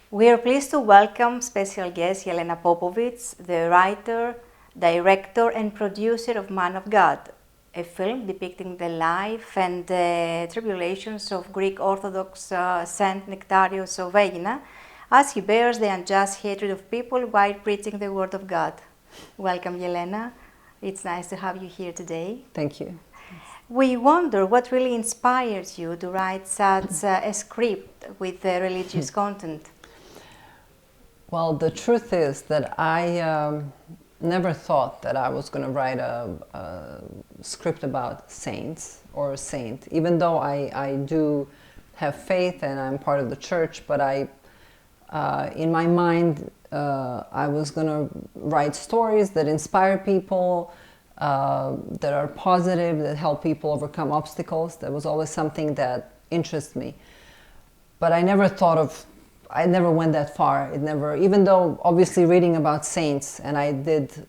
We are pleased to welcome special guest Yelena Popovic, the writer, director and producer of Man of God, a film depicting the life and tribulations of Greek Orthodox Saint Nectarios of Aegina as he bears the unjust hatred of people while preaching the word of God. Welcome, Yelena. It's nice to have you here today. Thank you. We wonder what really inspired you to write such a script with religious content. Well, the truth is that I never thought that I was going to write a script about saints or a saint, even though I do have faith and I'm part of the church, but in my mind, I was going to write stories that inspire people, that are positive, that help people overcome obstacles. That was always something that interests me. But I never went that far. Even though obviously reading about saints, and I did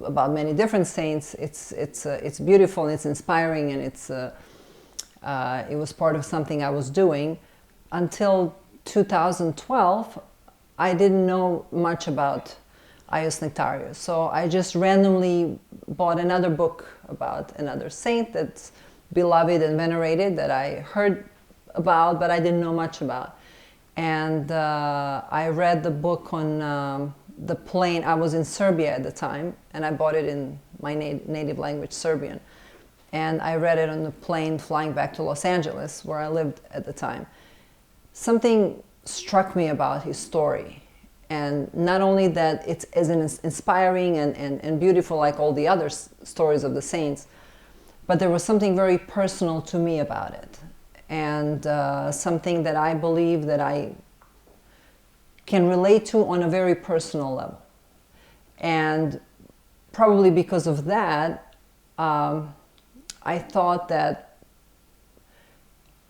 about many different saints, it's beautiful and it's inspiring, and it was part of something I was doing. Until 2012, I didn't know much about Αγίου Νεκτάριο. So I just randomly bought another book about another saint that's beloved and venerated that I heard about, but I didn't know much about. And I read the book on the plane. I was in Serbia at the time, and I bought it in my native language, Serbian. And I read it on the plane flying back to Los Angeles, where I lived at the time. Something struck me about his story. And not only that it's as inspiring and beautiful like all the other stories of the saints, but there was something very personal to me about it. And something that I believe that I can relate to on a very personal level. And probably because of that, I thought that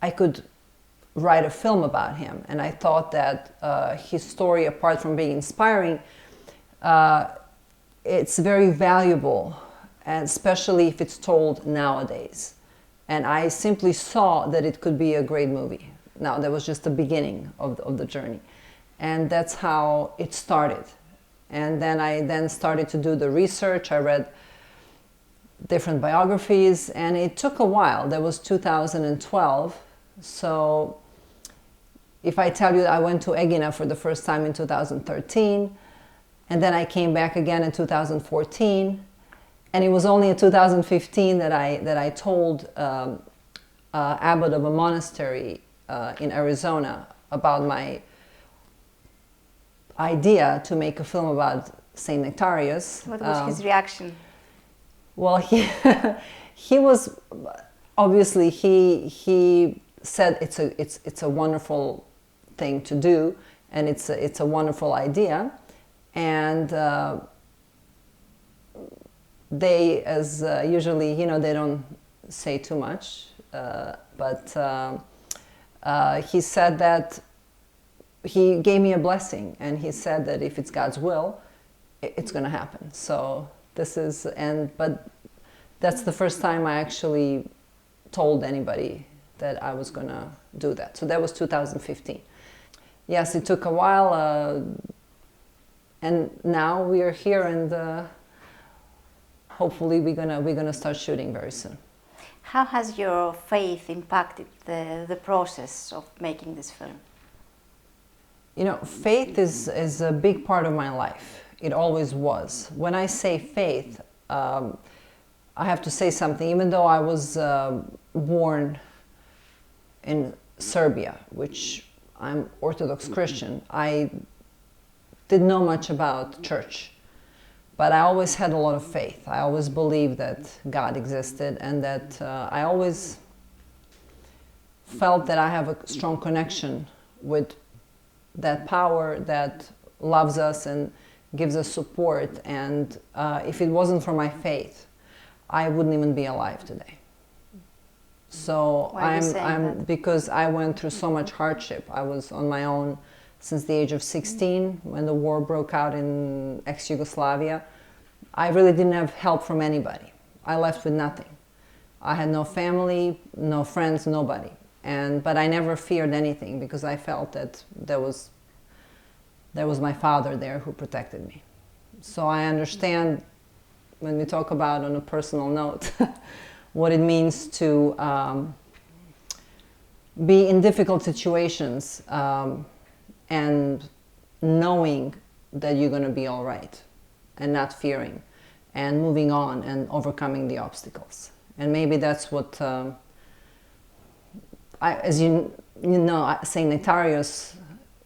I could write a film about him. And I thought that his story, apart from being inspiring, it's very valuable, and especially if it's told nowadays. And I simply saw that it could be a great movie. Now, that was just the beginning of the journey. And that's how it started. And then I started to do the research. I read different biographies, and it took a while. That was 2012. So if I tell you I went to Aegina for the first time in 2013, and then I came back again in 2014, and it was only in 2015 that I told abbot of a monastery in Arizona about my idea to make a film about Saint Nectarius. What was his reaction? Well, he was obviously he said it's a wonderful thing to do, and it's a wonderful idea, and they, as usually, they don't say too much, but he said that he gave me a blessing, and he said that if it's God's will, it's going to happen. So but that's the first time I actually told anybody that I was going to do that. So that was 2015. Yes, it took a while, and now we are here, and hopefully we're gonna start shooting very soon. How has your faith impacted the process of making this film? Faith is a big part of my life. It always was. When I say faith, I have to say something. Even though I was born in Serbia, which I'm Orthodox Christian, I didn't know much about church. But I always had a lot of faith. I always believed that God existed, and that I always felt that I have a strong connection with that power that loves us and gives us support. And if it wasn't for my faith, I wouldn't even be alive today. So because I went through so much hardship. I was on my own since the age of 16 when the war broke out in ex-Yugoslavia. I really didn't have help from anybody. I left with nothing. I had no family, no friends, nobody. But I never feared anything because I felt that there was there was my father there who protected me. So I understand, when we talk about on a personal note, what it means to be in difficult situations and knowing that you're going to be all right, and not fearing, and moving on and overcoming the obstacles. And maybe that's what, as you know, Saint Nectarius,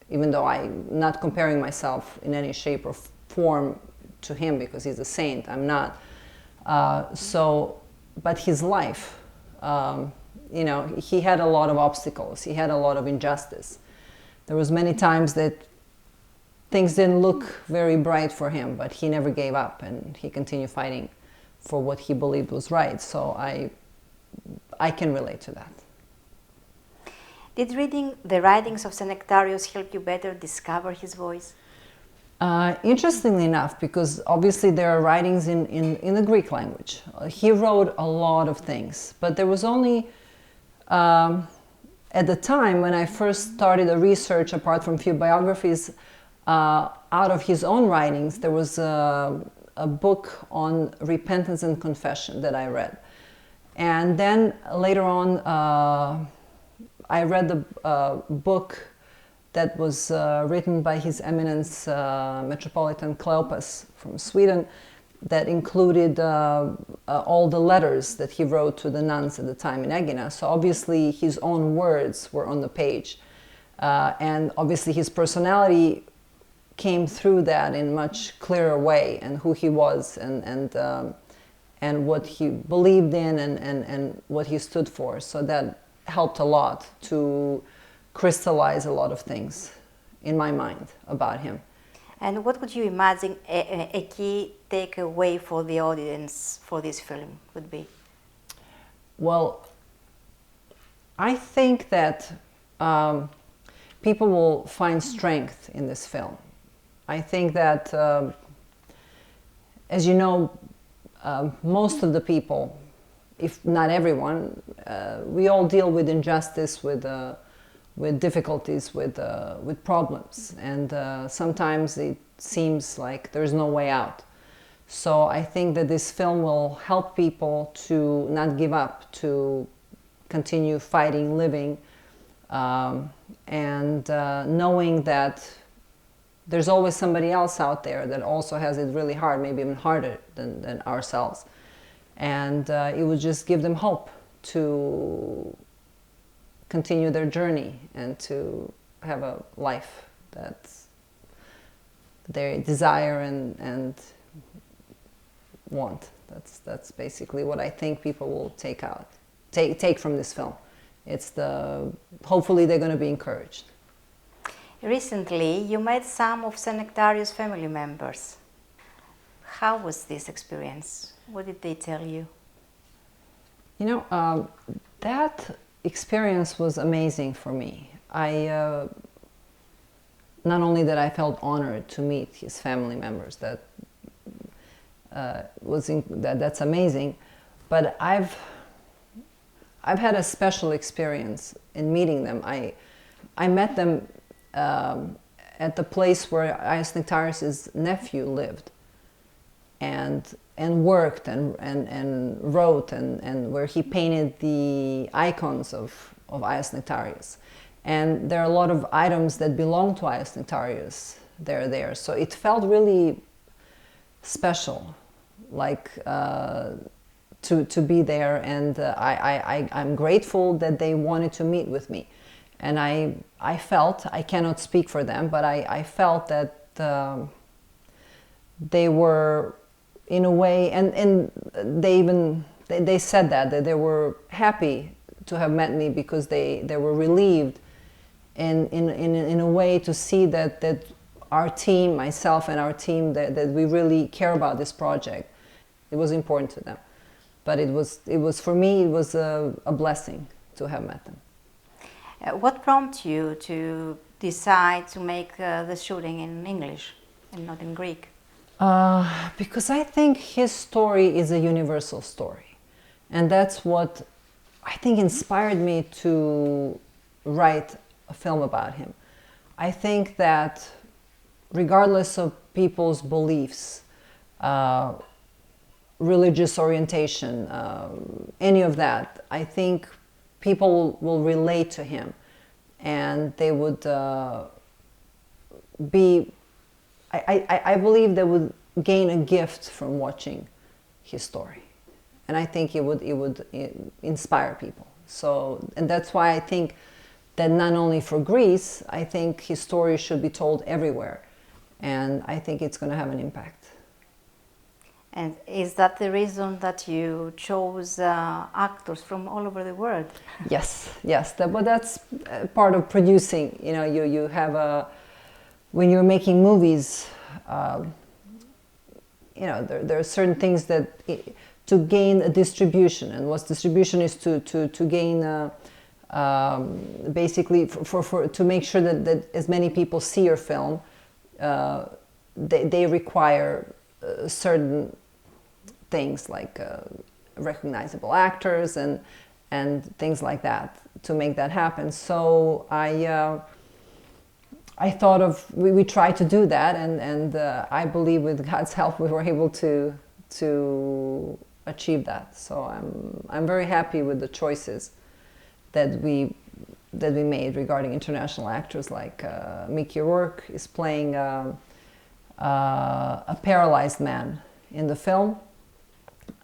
even though I'm not comparing myself in any shape or form to him because he's a saint, I'm not. But his life, you know, he had a lot of obstacles. He had a lot of injustice. There was many times that things didn't look very bright for him, but he never gave up, and he continued fighting for what he believed was right. So I can relate to that. Did reading the writings of Saint Nectarius help you better discover his voice? Interestingly enough, because obviously there are writings in the Greek language. He wrote a lot of things, but there was only, at the time when I first started the research, apart from a few biographies, out of his own writings, there was a book on repentance and confession that I read. And then later on, I read the book that was written by His Eminence Metropolitan Cleopas from Sweden, that included all the letters that he wrote to the nuns at the time in Aegina. So obviously his own words were on the page. And obviously his personality came through that in a much clearer way, and who he was, and what he believed in, and what he stood for. So that helped a lot to crystallize a lot of things in my mind about him. And what would you imagine a key takeaway for the audience for this film would be? Well, I think that people will find strength in this film. I think that, as you know, most of the people, if not everyone, we all deal with injustice, with difficulties, with problems, and sometimes it seems like there's no way out. So I think that this film will help people to not give up, to continue fighting, living, and knowing that there's always somebody else out there that also has it really hard, maybe even harder than ourselves. And it would just give them hope to continue their journey and to have a life that they desire and want. That's basically what I think people will take from this film. It's hopefully they're going to be encouraged. Recently, you met some of Saint Nectarius' family members. How was this experience? What did they tell you? You know, that experience was amazing for me. Not only that I felt honored to meet his family members, that's amazing, but I've had a special experience in meeting them. I met them at the place where Agio Nectarius' nephew lived, and worked and wrote, and where he painted the icons of Agio Nectarius. And there are a lot of items that belong to Agio Nectarius. They're there. So it felt really special, like to be there. And I'm grateful that they wanted to meet with me. And I felt, I cannot speak for them, but I felt that they were, in a way, and they said that they were happy to have met me, because they were relieved in a way to see that our team, myself and our team, that we really care about this project. It was important to them. But it was for me, it was a blessing to have met them. What prompted you to decide to make the shooting in English and not in Greek? Because I think his story is a universal story. And that's what I think inspired me to write a film about him. I think that regardless of people's beliefs, religious orientation, any of that, I think people will relate to him, and they would I believe they would gain a gift from watching his story, and I think it would inspire people. So, and that's why I think that not only for Greece, I think his story should be told everywhere, and I think it's going to have an impact. And is that the reason that you chose actors from all over the world? Yes, yes. But that's part of producing. You know, you have a, when you're making movies, you know, there are certain things that to gain a distribution, and what distribution is to gain basically for to make sure that as many people see your film, they require certain things like recognizable actors and things like that to make that happen. So I thought of, we tried to do that, and I believe with God's help we were able to achieve that. So I'm very happy with the choices that we made regarding international actors, like Mίκυ Rurkk is playing a paralyzed man in the film.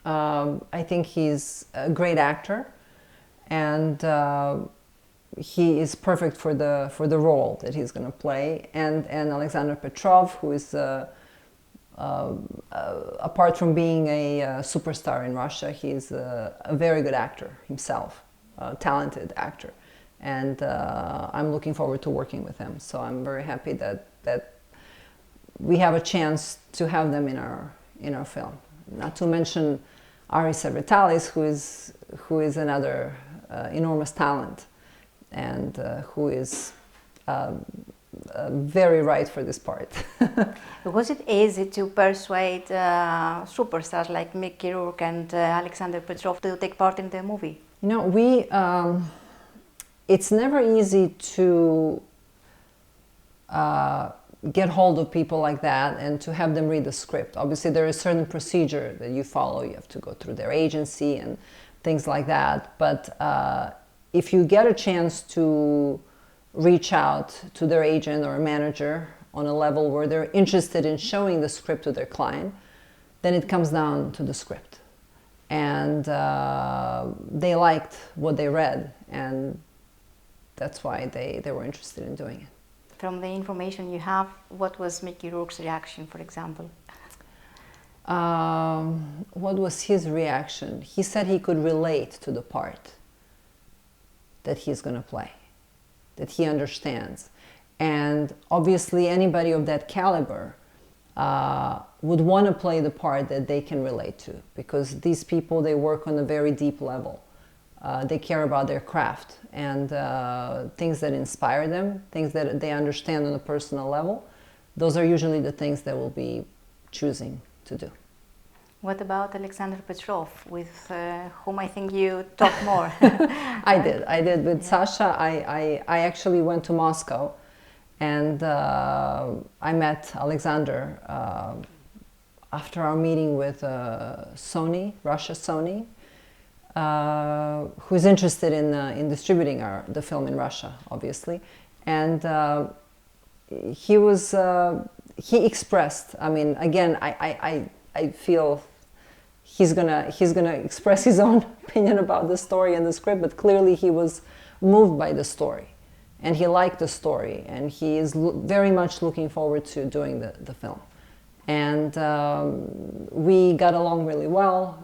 I think he's a great actor, and he is perfect for the role that he's going to play. And Alexander Petrov, who is apart from being a superstar in Russia, he's a very good actor himself, a talented actor, and I'm looking forward to working with him. So I'm very happy that we have a chance to have them in our film. Not to mention Ari Sερβετάλη, who is another enormous talent, and who is very right for this part. Was it easy to persuade superstars like Mίκυ Rurkk and Alexander Petrov to take part in the movie? You know, it's never easy to get hold of people like that and to have them read the script. Obviously, there is a certain procedure that you follow. You have to go through their agency and things like that. But if you get a chance to reach out to their agent or a manager on a level where they're interested in showing the script to their client, then it comes down to the script. And they liked what they read, and that's why they were interested in doing it. From the information you have, what was Mίκυ Rurk's reaction, for example? What was his reaction? He said he could relate to the part that he's going to play, that he understands. And obviously anybody of that caliber would want to play the part that they can relate to, because these people, they work on a very deep level. They care about their craft, and things that inspire them, things that they understand on a personal level, those are usually the things that we'll be choosing to do. What about Alexander Petrov, with whom I think you talk more? I did. With Sasha, I actually went to Moscow, and I met Alexander after our meeting with Sony, Russia Sony, who's interested in distributing the film in Russia, obviously. And he expressed, I mean, again, I feel he's gonna express his own opinion about the story and the script, but clearly he was moved by the story, and he liked the story, and he is very much looking forward to doing the film. And we got along really well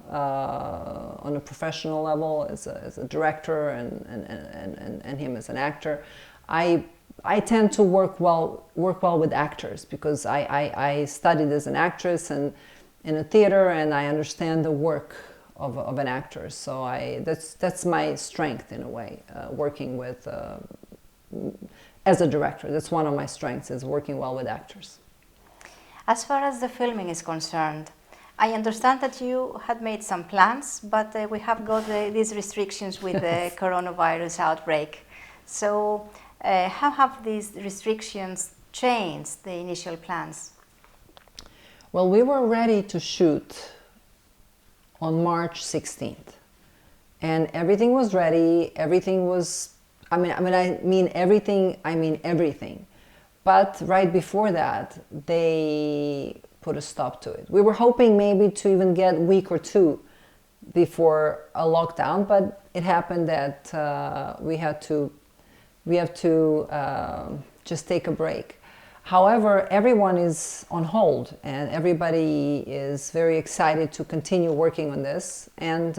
on a professional level as a director and him as an actor. I tend to work well with actors, because I studied as an actress and in a theater, and I understand the work of an actor. So that's my strength in a way, working with as a director. That's one of my strengths, is working well with actors. As far as the filming is concerned, I understand that you had made some plans, but we have got these restrictions with the coronavirus outbreak. So how have these restrictions changed the initial plans? Well, we were ready to shoot on March 16th. And everything was ready, everything was, I mean everything. But right before that, they put a stop to it. We were hoping maybe to even get a week or two before a lockdown, but it happened that we have to just take a break. However, everyone is on hold and everybody is very excited to continue working on this. And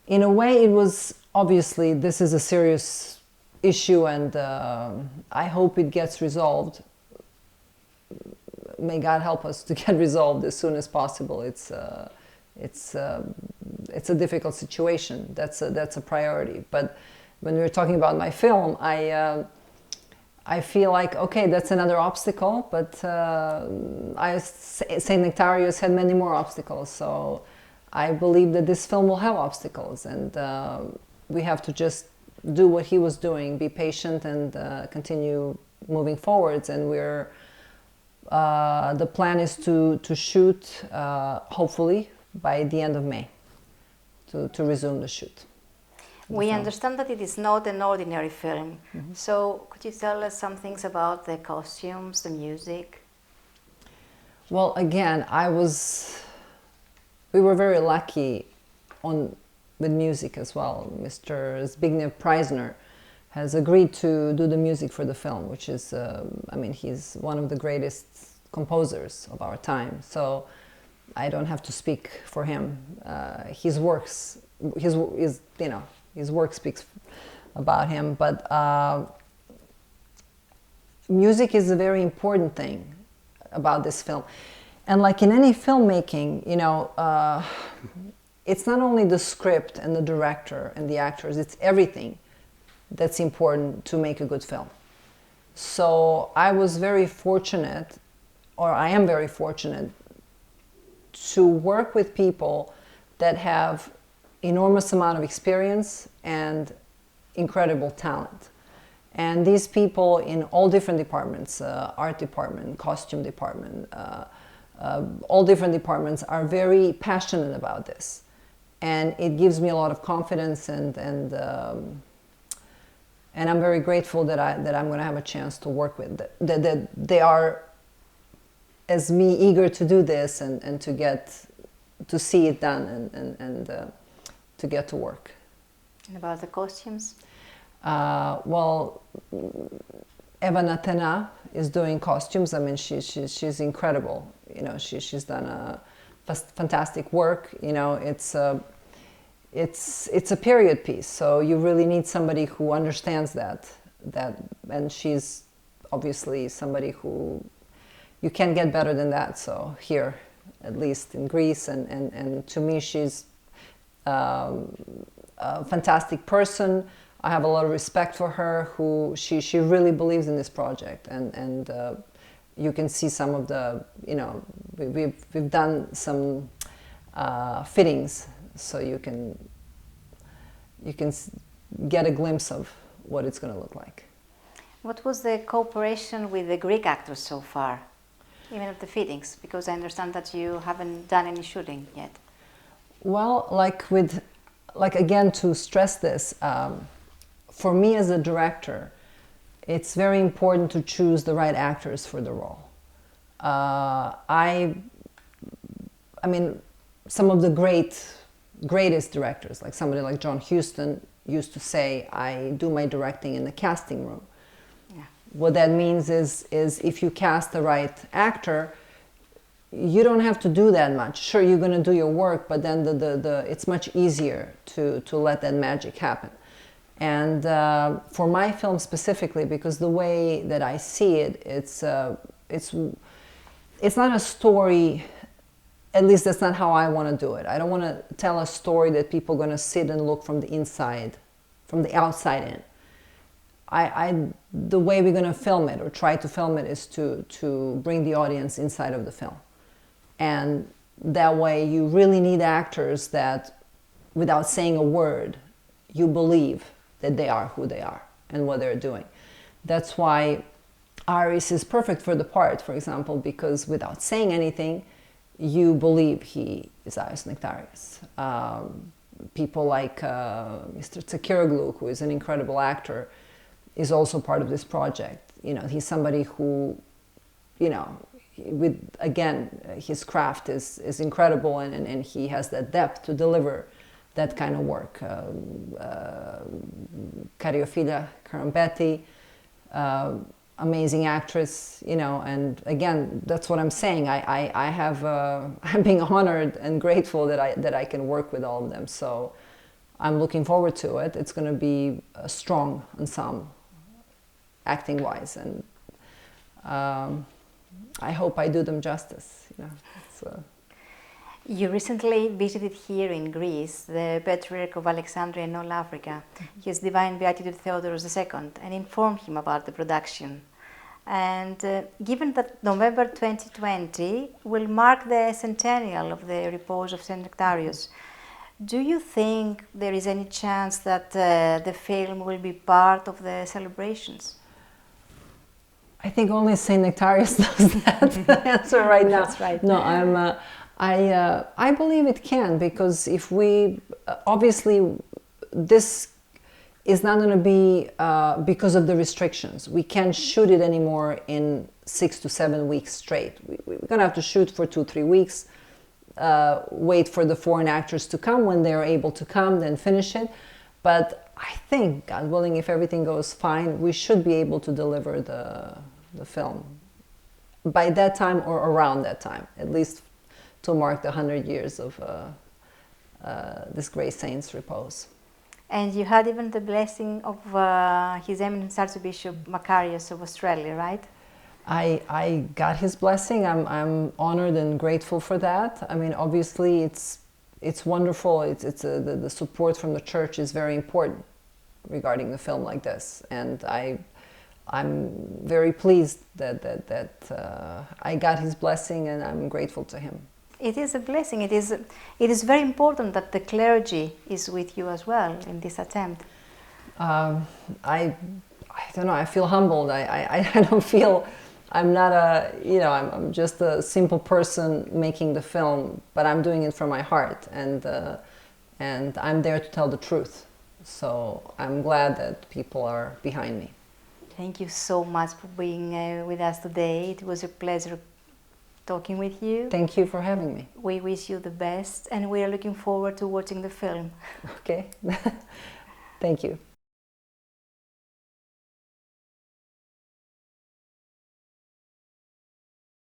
in a way, it was obviously, this is a serious issue, and I hope it gets resolved. May God help us to get resolved as soon as possible. It's a difficult situation. That's a priority. But when we were talking about my film, I feel like, okay, that's another obstacle, but Saint Nectario has had many more obstacles, so I believe that this film will have obstacles, and we have to just do what he was doing, be patient, and continue moving forwards. And the plan is to shoot, hopefully, by the end of May, to resume the shoot. We understand that it is not an ordinary film. Mm-hmm. So could you tell us some things about the costumes, the music? Well, again, we were very lucky with music as well. Mr. Zbigniew Preisner has agreed to do the music for the film, which is, he's one of the greatest composers of our time. So I don't have to speak for him. His work speaks about him, but music is a very important thing about this film. And like in any filmmaking, it's not only the script and the director and the actors, it's everything that's important to make a good film. So I was very fortunate, or I am very fortunate, to work with people that have enormous amount of experience and incredible talent. And these people in all different departments, art department, costume department, all different departments are very passionate about this. And it gives me a lot of confidence, and I'm very grateful that I'm going to have a chance to work with that they are, as me, eager to do this and to see it done and to get to work. And about the costumes? Well, Eva Natena is doing costumes. I mean, she's incredible. She's done a fantastic work. It's a period piece, so you really need somebody who understands that, and she's obviously somebody who you can't get better than that. So here, at least in Greece, and to me, she's a fantastic person. I have a lot of respect for her. She really believes in this project, and you can see some of the, we've done some fittings, so you can get a glimpse of what it's going to look like. What was the cooperation with the Greek actors so far, even at the fittings? Because I understand that you haven't done any shooting yet. Well, again, to stress this, for me as a director, it's very important to choose the right actors for the role. I mean, some of the greatest directors, like somebody like John Huston, used to say, I do my directing in the casting room. Yeah. What that means is if you cast the right actor, you don't have to do that much. Sure, you're going to do your work, but then it's much easier to let that magic happen. And for my film specifically, because the way that I see it, it's not a story. At least that's not how I want to do it. I don't want to tell a story that people are going to sit and look from the inside, from the outside in. The way we're going to film it, or try to film it, is to bring the audience inside of the film. And that way you really need actors that, without saying a word, you believe that they are who they are and what they're doing. That's why Aris is perfect for the part, for example, because without saying anything, you believe he is Agio Nectarius. People like Mr. Tsakiroglu, who is an incredible actor, is also part of this project. You know, he's somebody who, you know, with, again, his craft is incredible, and he has that depth to deliver that kind of work. Καρυοφυλλιά Καραμπέτη, amazing actress, you know, and again, that's what I'm saying. I have, I'm being honored and grateful that I can work with all of them. So I'm looking forward to it. It's going to be a strong ensemble, acting-wise, and I hope I do them justice. You know, You recently visited here in Greece the Patriarch of Alexandria and all Africa, His Divine Beatitude Theodorus II, and informed him about the production. And given that November 2020 will mark the centennial of the repose of Saint Nectarius, do you think there is any chance that the film will be part of the celebrations? I think only Saint Nectarius knows that answer right now. That's right. No, I believe it can, because if we, obviously, this is not going to be because of the restrictions. We can't shoot it anymore in 6 to 7 weeks straight. We're going to have to shoot for 2-3 weeks, wait for the foreign actors to come. When they're able to come, then finish it. But I think, God willing, if everything goes fine, we should be able to deliver the film by that time or around that time, at least to mark the 100 years of this great saint's repose. And you had even the blessing of His Eminence Archbishop Macarius of Australia, right? I got his blessing. I'm honored and grateful for that. I mean, obviously, it's wonderful. The support from the church is very important regarding a film like this, and I'm very pleased that I got his blessing, and I'm grateful to him. It is a blessing. It is very important that the clergy is with you as well in this attempt. I don't know. I feel humbled. I don't feel. I'm not I'm just a simple person making the film, but I'm doing it from my heart, and I'm there to tell the truth. So I'm glad that people are behind me. Thank you so much for being with us today. It was a pleasure talking with you. Thank you for having me. We wish you the best, and we are looking forward to watching the film. Okay. Thank you.